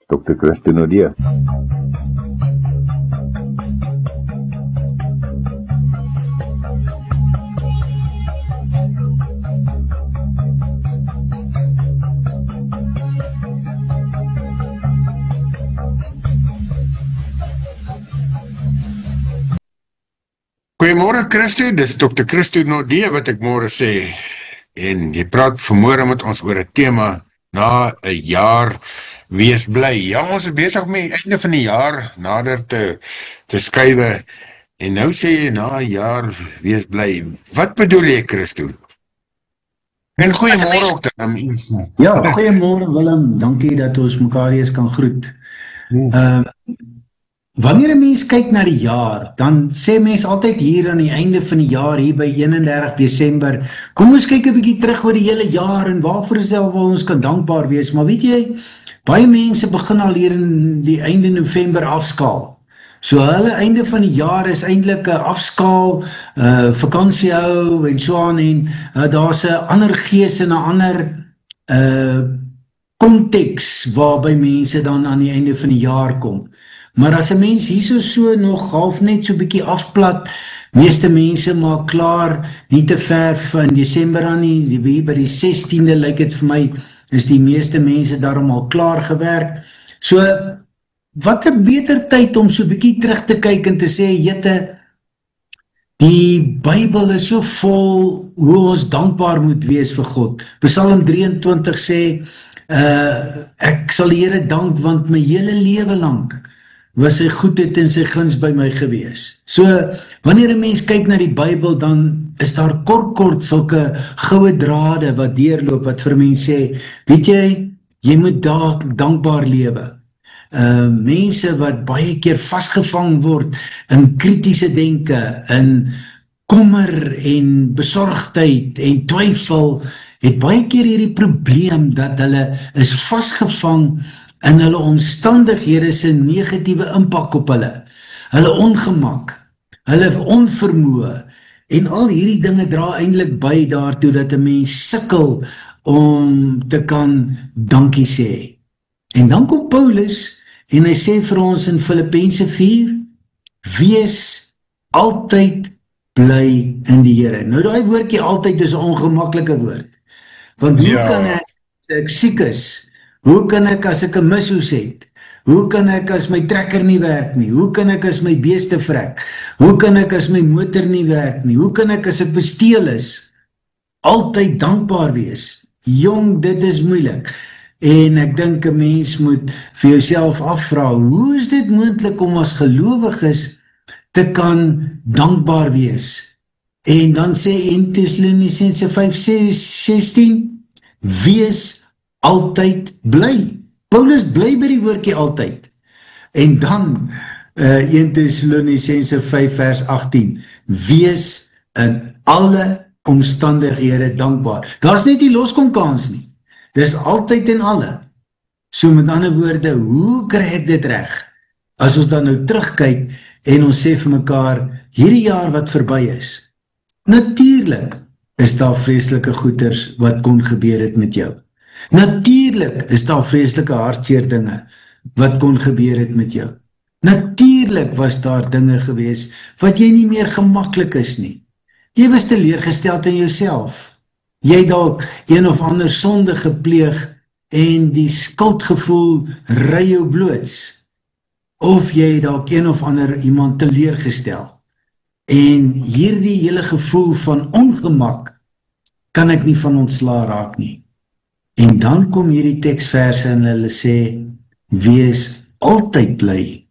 Dr. Christo Naudé. Goeiemôre Christo, dis Dr. Christo Naudé wat ek môre sê. En jy praat vanmôre met ons oor 'n tema na 'n jaar wees bly. Ja, ons is besig met die einde van die jaar nader te skuiwe. En nou sê jy na 'n jaar wees bly. Wat bedoel jy, Christo? En goeiemôre ook dan. Ja, goeiemôre Willem. Dankie dat ons mekaar eens kan groet. Wanneer 'n mens kyk na die jaar, dan sê mens altyd hier aan die einde van die jaar, hier by 31 Desember, kom ons kyk 'n bietjie terug oor die hele jaar en waarvoor ons kan dankbaar wees. Maar weet jy, baie mense begin al hier in die einde November afskaal. So hulle einde van die jaar is eintlik 'n afskaal, vakansie hou en so aan, en daar's 'n ander gees en 'n ander konteks waarby mense dan aan die einde van die jaar kom. Maar as 'n mens hierso so nog half net so bietjie afplat, meeste mense maak klaar, nie te ver van Desember aan nie, hier by die 16de lyk dit vir my, is die meeste mense daarom al klaar gewerk. So, wat 'n beter tyd om so bietjie terug te kyk en te sê, jette, die Bybel is so vol hoe ons dankbaar moet wees vir God. Psalm 23 sê, ek sal die Here dank want my hele lewe lank was sy goedheid en sy guns by my gewees. So, wanneer 'n mens kyk na die Bybel, dan is daar kort sulke goue drade wat deurloop, wat vir mense sê, weet jy moet dankbaar lewe. Mense wat baie keer vasgevang word in kritiese denke, in kommer en besorgdheid en twyfel, het baie keer hierdie probleem dat hulle is vasgevang in hulle omstandighede se negatiewe impak op hulle ongemak, hulle onvermoë, en al hierdie dinge dra eintlik by daartoe dat 'n mens sukkel om te kan dankie sê. En dan kom Paulus en hy sê vir ons in Filippense 4, wees altyd bly in die Here. Nou daai woordjie altyd is 'n ongemaklike woord, want hoe kan ek, as ek siek is, hoe kan ek as ek 'n mishoes het? Hoe kan ek as my trekker nie werk nie? Hoe kan ek as my beeste vrek? Hoe kan ek as my motor nie werk nie? Hoe kan ek as ek besteel is? Altyd dankbaar wees. Jong, dit is moeilik. En ek dink 'n mens moet vir jouself afvra, hoe is dit moontlik om as gelowiges te kan dankbaar wees? En dan sê 1 Tessalonisense 5:16, wees altyd bly. Paulus bly by die woordjie altyd. En dan 1 Tessalonisense 5:18, wees in alle omstandighede dankbaar. Daar's net nie loskomkans nie. Dis altyd en alle. So met ander woorde, hoe kry ek dit reg? As ons dan nou terugkyk en ons sê vir mekaar, hierdie jaar wat verby is, natuurlik is daar vreeslike goeters wat kon gebeur het met jou. Natuurlik is daar vreeslike hartseer dinge wat kon gebeur het met jou. Natuurlik was daar dinge gewees wat jy nie meer gemaklik is nie. Jy was teleurgesteld in jouself. Jy dalk een of ander sonde gepleeg en die skuldgevoel ry jou bloots. Of jy dalk een of ander iemand teleurgestel. En hierdie hele gevoel van ongemak kan ek nie van ontslaa raak nie. En dan kom hierdie teksverse en hulle sê, wees altyd bly.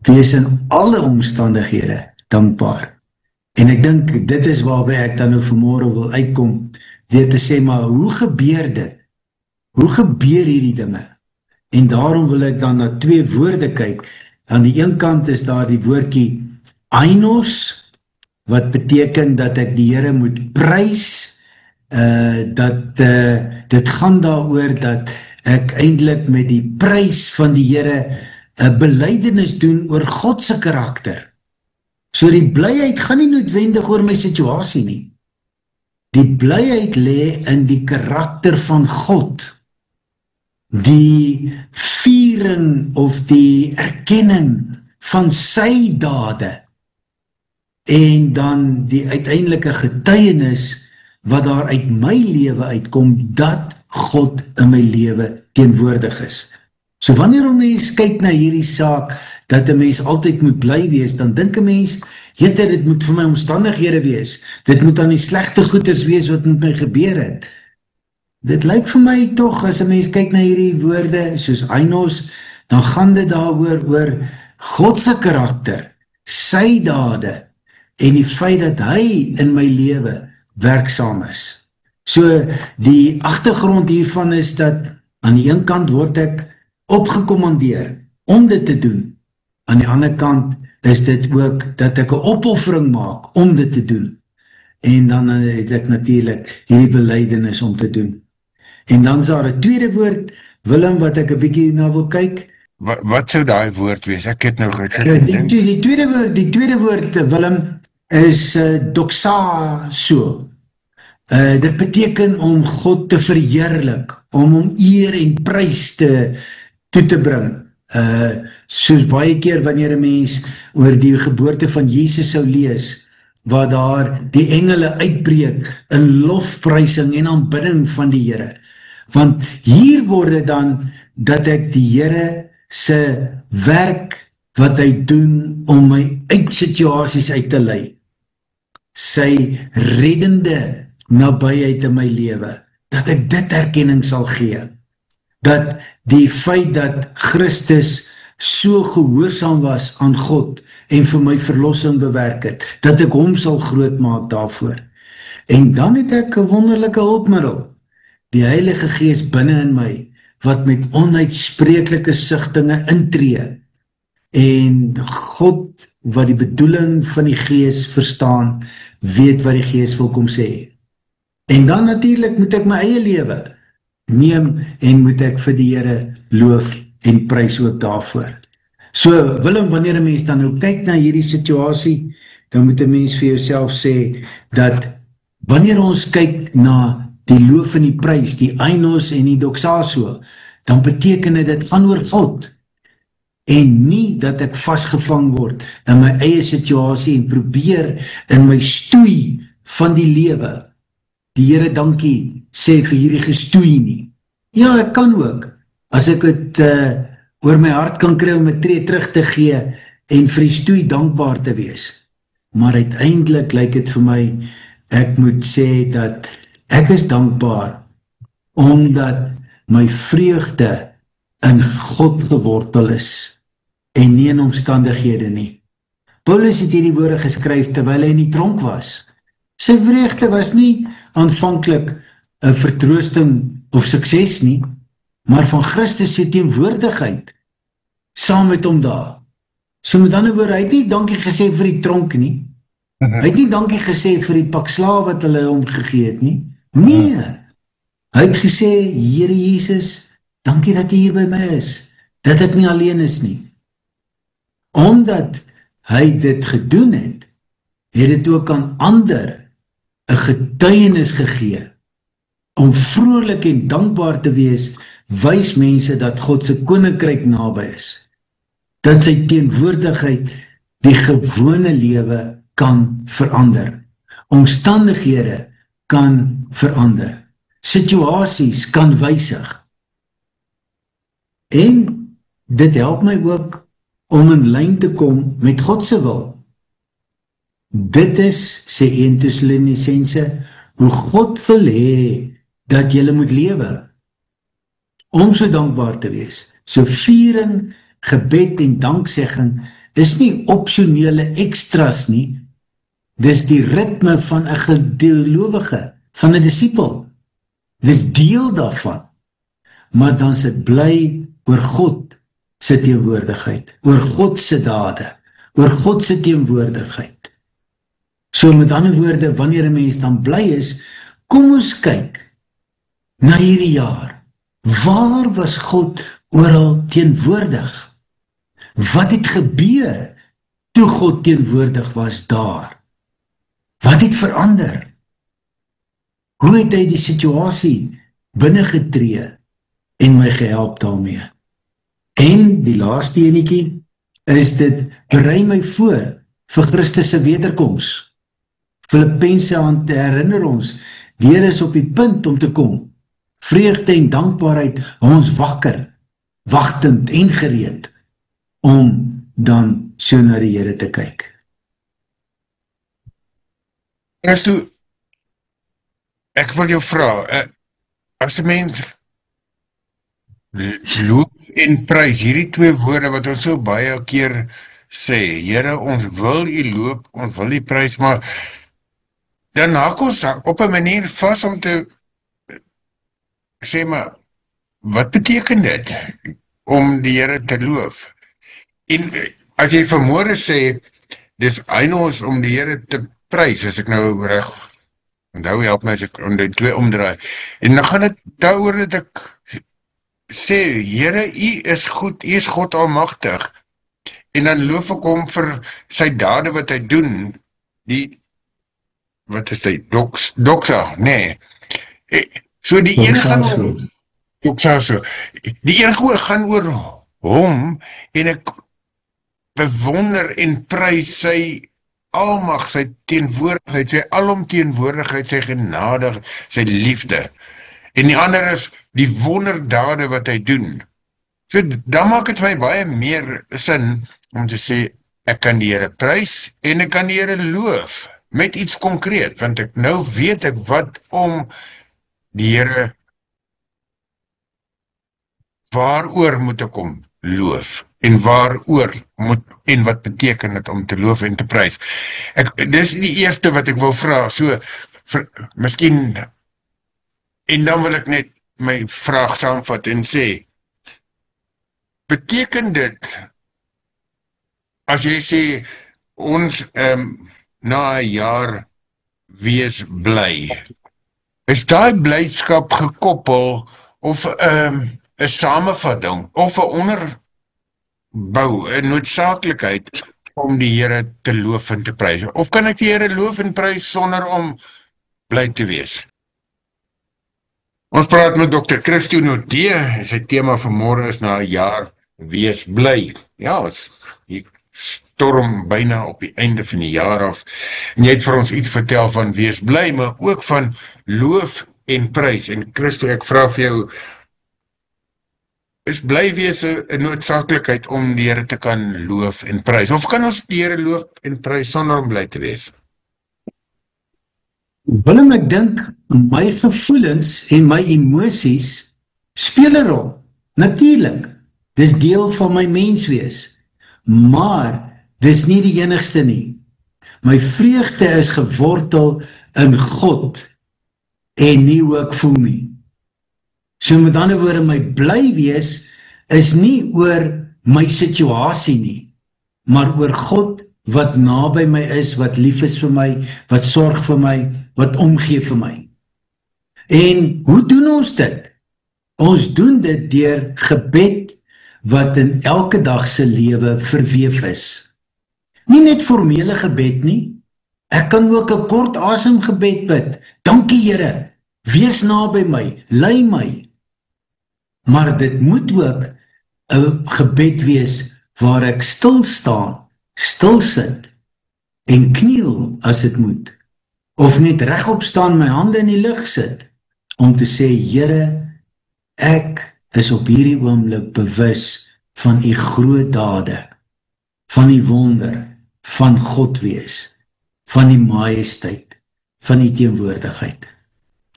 Wees in alle omstandighede dankbaar. En ek dink, dit is waarby ek dan nou vanmôre wil uitkom, deur te sê, maar hoe gebeur dit? Hoe gebeur hierdie dinge? En daarom wil ek dan na 2 woorde kyk. Aan die een kant is daar die woordjie ainos, wat beteken dat ek die Here moet prys, dit gaan daaroor dat ek eintlik met die prys van die Here 'n belydenis doen oor God se karakter. So die blyheid gaan nie noodwendig oor my situasie nie. Die blyheid lê in die karakter van God. Die viering of die erkenning van sy dade en dan die uiteindelike getuienis wat daar uit my lewe uitkom, dat God in my lewe teenwoordig is. So wanneer 'n mens kyk na hierdie saak, dat 'n mens altyd moet bly wees, dan dink 'n mens, jette, dit moet vir my omstandighede wees, dit moet aan die slegte goeders wees wat met my gebeur het. Dit lyk vir my tog, as 'n mens kyk na hierdie woorde, soos Ainos, dan gaan dit daaroor oor God se karakter, sy dade, en die feit dat hy in my lewe werksaam is. So, die agtergrond hiervan is dat, aan die een kant word ek opgekommandeer om dit te doen, aan die ander kant is dit ook dat ek 'n opoffering maak om dit te doen, en dan het ek natuurlik hierdie belydenis om te doen. En dan is daar 'n tweede woord, Willem, wat ek 'n bietjie na wil kyk. Wat sou daai woord wees? Ek het nou Die tweede woord, Willem, is doxaso. Dit beteken om God te verheerlik, om hom eer en prys toe te bring. Soos baie keer wanneer 'n mens oor die geboorte van Jesus sou lees, waar daar die engele uitbreek in lofprysing en aanbidding van die Here. Want hier word dit dan dat ek die Here se werk wat hy doen om my uit situasies uit te lei, sy reddende nabyheid in my lewe, dat ek dit erkenning sal gee, dat die feit dat Christus so gehoorsaam was aan God en vir my verlossing bewerk het, dat ek hom sal groot maak daarvoor. En dan het ek 'n wonderlike hulpmiddel, die Heilige Gees binne in my, wat met onuitspreeklike sigtinge intree, en God, wat die bedoeling van die Gees verstaan, weet wat die Gees wil kom sê. En dan natuurlik moet ek my eie lewe neem en moet ek vir die Here loof en prys ook daarvoor. So, Willem, wanneer 'n mens dan nou kyk na hierdie situasie, dan moet 'n mens vir jouself sê, dat wanneer ons kyk na die loof en die prys, die ainos en die doxaso, dan beteken dit gaan oor God, en nie dat ek vasgevang word in my eie situasie en probeer in my stoei van die lewe, die Here dankie sê vir hierdie gestoei nie. Ja, ek kan ook, as ek het oor my hart kan kry om 'n tree terug te gee en vir die stoei dankbaar te wees. Maar uiteindelik lyk dit vir my, ek moet sê dat ek is dankbaar omdat my vreugde in God gewortel is en nie in omstandighede nie. Paulus het hierdie woorde geskryf terwyl hy in die tronk was. Sy vreugde was nie aanvanklik 'n vertroosting of sukses nie, maar van Christus se teenwoordigheid saam met hom daar. So met ander woorde, hy het nie dankie gesê vir die tronk nie. Hy het nie dankie gesê vir die pak slaaf wat hulle hom gegee het nie. Nee, hy het gesê, Here Jesus, dankie dat U hier by my is, dat ek nie alleen is nie. Omdat hy dit gedoen het, het dit ook aan ander 'n getuienis gegee. Om vrolik en dankbaar te wees, wys mense dat God se koninkryk naby is. Dat sy teenwoordigheid die gewone lewe kan verander. Omstandighede kan verander. Situasies kan wysig. En dit help my ook om in lyn te kom met God se wil. Dit is, sê 1 Tessalonisense, hoe God wil hê dat julle moet lewe. Om so dankbaar te wees. So viering, gebed en danksegging is nie opsionele extras nie. Dis die ritme van 'n gelowige, van 'n disipel. Dis deel daarvan. Maar dan is dit bly oor God se teenwoordigheid, oor God se dade, oor God se teenwoordigheid. So met ander woorde, wanneer 'n mens dan bly is, kom ons kyk na hierdie jaar. Waar was God oral teenwoordig? Wat het gebeur toe God teenwoordig was daar? Wat het verander? Hoe het hy die situasie binnegetree en my gehelp daarmee? En die laaste enetjie is dit berei my voor vir Christus se wederkoms. Filippense herinner ons, die Here is op die punt om te kom. Vreugde en dankbaarheid hou ons wakker, wagtend en gereed om dan so na die Here te kyk. Christo, ek wil jou vra, as 'n mens loof en prys, hierdie twee woorde wat ons so baie keer sê, Here, ons wil U loof, ons wil U prys, maar dan haak ons op 'n manier vas om te sê, maar wat beteken dit om die Here te loof? En as jy vanmôre sê, dis eienaars om die Here te prys, as ek nou reg onthou, help my as ek om die twee omdraai, en dan gaan dit daaroor dat ek sê, Here, U is goed, U is God almagtig, en dan loof ek hom vir sy dade wat hy doen, wat is dit, doxa, nee, so die een gaan doxa so, die een gaan oor hom, en ek bewonder en prys sy almag, sy teenwoordigheid, sy alomteenwoordigheid, sy genade, sy liefde, en die ander is die wonderdade wat hy doen. So dan maak dit my baie meer sin om te sê, ek kan die Here prys en ek kan die Here loof met iets konkreet, want ek nou weet ek wat om die Here, waaroor moet ek hom loof en waaroor en wat beteken dit om te loof en te prys. Dis die eerste wat ek wil vra, so miskien, en dan wil ek net my vraag saamvat en sê, beteken dit, as jy sê, ons na 'n jaar wees bly, is daai blydskap gekoppel of 'n samevatting of 'n onderbou, 'n noodsaaklikheid om die Here te loof en te prys? Of kan ek die Here loof en prys sonder om bly te wees? Ons praat met Dr. Christo Nodee, sy tema vanmôre is na 'n jaar wees bly. Ja, die storm byna op die einde van die jaar af. En jy het vir ons iets vertel van wees bly, maar ook van loof en prys. En Christo, ek vra vir jou, is bly wees 'n noodsaaklikheid om die Here te kan loof en prys? Of kan ons die Here loof en prys sonder om bly te wees? Willem, ek dink my gevoelens en my emosies speel 'n rol. Natuurlik, dis deel van my menswees, maar dis nie die enigste nie. My vreugde is gewortel in God en nie hoe ek voel nie. So met ander woorde, my bly wees is nie oor my situasie nie, maar oor God wat naby my is, wat lief is vir my, wat sorg vir my, wat omgee vir my. En hoe doen ons dit? Ons doen dit deur gebed wat in elke dag se lewe verweef is. Nie net formele gebed nie, ek kan ook 'n kort asemgebed bid. Dankie Here, wees naby my, lei my. Maar dit moet ook 'n gebed wees waar ek stil staan, stil sit en kniel as dit moet, of net regop staan, my hande in die lug sit, om te sê, Here, ek is op hierdie oomblik bewus van U groot dade, van U wonder, van God wees, van die majesteit, van die teenwoordigheid.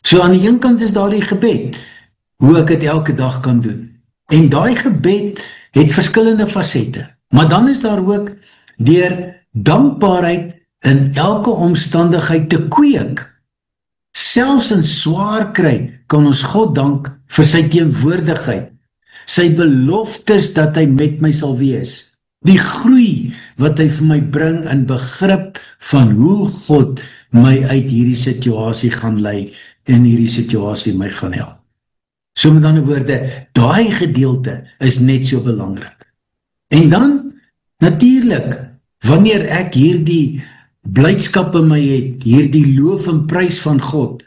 So aan die een kant is daar die gebed, hoe ek dit elke dag kan doen. En daai gebed het verskillende fasette. Maar dan is daar ook deur dankbaarheid in elke omstandigheid te kweek. Selfs in swaar kry kan ons God dank vir sy teenwoordigheid, sy beloftes dat hy met my sal wees, die groei wat hy vir my bring in begrip van hoe God my uit hierdie situasie gaan lei en hierdie situasie my gaan help. So met ander woorde, daai gedeelte is net so belangrik. En dan, natuurlik, wanneer ek hierdie blydskap in my het, hierdie loof en prys van God,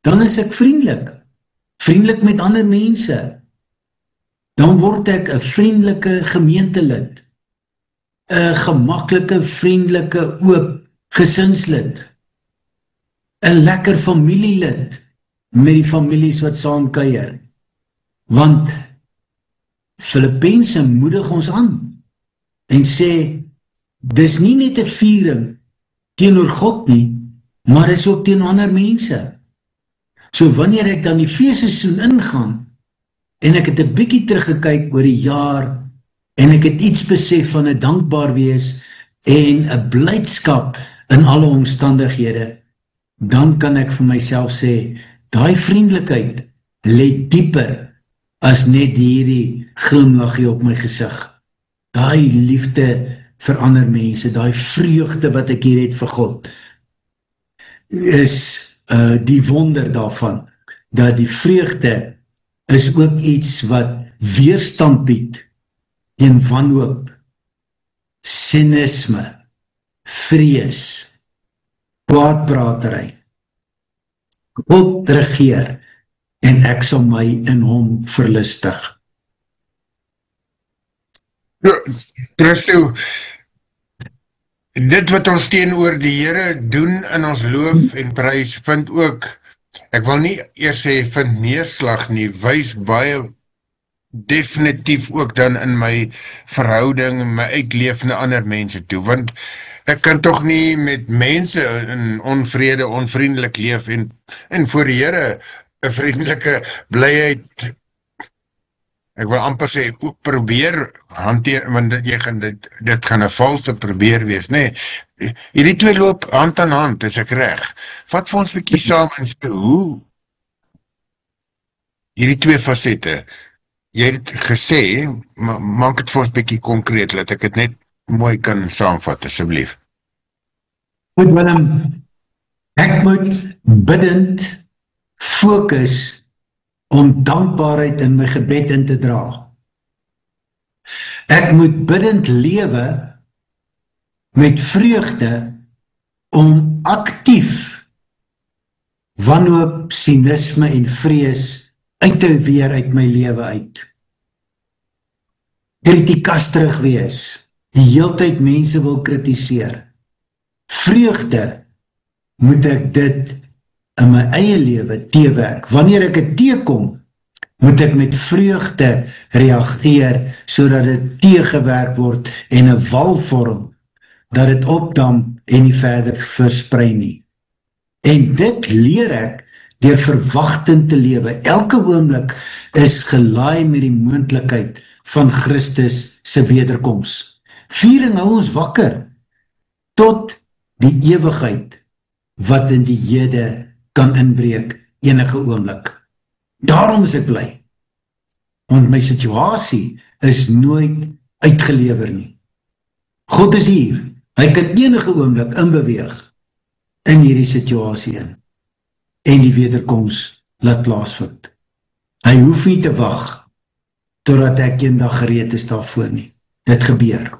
dan is ek vriendelik met ander mense. dan word ek 'n vriendelike gemeentelid, 'n gemaklike, vriendelike, oop gesinslid, 'n lekker familielid met die families wat saam kuier. Want Filippense moedig ons aan en sê, dis nie net 'n viering teenoor God nie, maar dis ook teenoor ander mense. So wanneer ek dan die feesseisoen ingaan, en ek het 'n bietjie teruggekyk oor die jaar, en ek het iets besef van 'n dankbaar wees, en 'n blydskap in alle omstandighede, dan kan ek vir myself sê, daai vriendelikheid lê dieper as net hierdie glimlaggie op my gesig. Daai liefde vir ander mense, daai vreugde wat ek hier het vir God, is die wonder daarvan, dat die vreugde is ook iets wat weerstand bied teen wanhoop, sinisme, vrees, kwaadpratery. God regeer en ek sal my in hom verlustig. Christo, dit wat ons teenoor die Here doen in ons loof en prys, vind ook, ek wil nie eers sê vind neerslag nie, wys baie definitief ook dan in my verhouding, my uitleef na ander mense toe, want ek kan tog nie met mense in onvrede, onvriendelik leef en voor die Here 'n vriendelike blyheid, ek wil amper sê, probeer hanteer, want dit gaan 'n valse probeer wees, nee. Hierdie twee loop hand aan hand, is ek reg. Vat vir ons 'n bietjie saam en sê, hoe hierdie twee fasette, jy het gesê, maak dit vir ons 'n bietjie konkreet, laat ek dit net mooi kan saamvat, asseblief. Goed Willem, ek moet bidend fokus om dankbaarheid in my gebed in te dra. Ek moet bidend lewe met vreugde om aktief wanhoop, sinisme en vrees uit te weer uit my lewe uit. Kritikastrig wees, die heeltyd mense wil kritiseer. Vreugde moet ek dit in my eie lewe teewerk. Wanneer ek het teekom, moet ek met vreugde reageer, sodat dit teegewerk word en 'n wal vorm, dat dit opdamp en nie verder versprei nie. En dit leer ek deur verwagtend te lewe. Elke oomblik is gelaai met die moontlikheid van Christus se wederkoms. Viering hou ons wakker tot die ewigheid wat in die hede kan inbreek enige oomblik. Daarom is ek bly, want my situasie is nooit uitgelewer nie. God is hier, hy kan enige oomblik inbeweeg in hierdie situasie in en die wederkoms laat plaasvind. Hy hoef nie te wag totdat ek eendag gereed is daarvoor nie. Dit gebeur.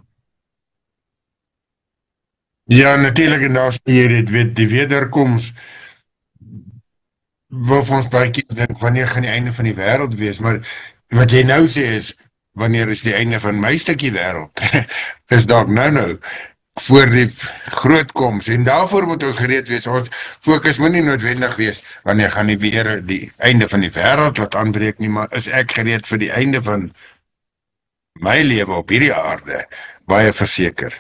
Ja, natuurlijk, en daar sê jy dit, die wederkoms wil vir ons baie keer dink, wanneer gaan die einde van die wêreld wees, maar wat jy nou sê is, wanneer is die einde van my stukkie wêreld, is dalk nou, voor die groot koms, en daarvoor moet ons gereed wees, ons fokus moet nie noodwendig wees, wanneer gaan die einde van die wêreld wat aanbreek nie, maar is ek gereed vir die einde van my lewe op hierdie aarde, baie verseker.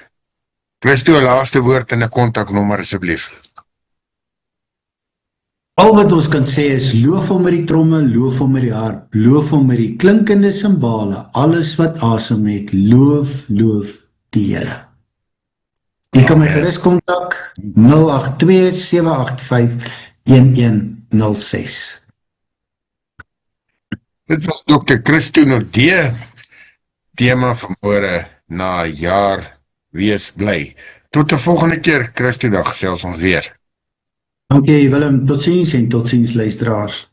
Christo, 'n laaste woord en 'n kontaknommer asseblief. Al wat ons kan sê is, loof hom met die tromme, loof hom met die harp, loof hom met die klinkende simbale, alles wat asem het, loof die Here. Jy kan my gerus kontak 082-785-1106. Dit was Dr. Christo Nordee, tema vanmôre na jaar wees bly. Tot 'n volgende keer, Christo, dan gesels ons weer. Dankie Willem, totsiens en totsiens luisteraars.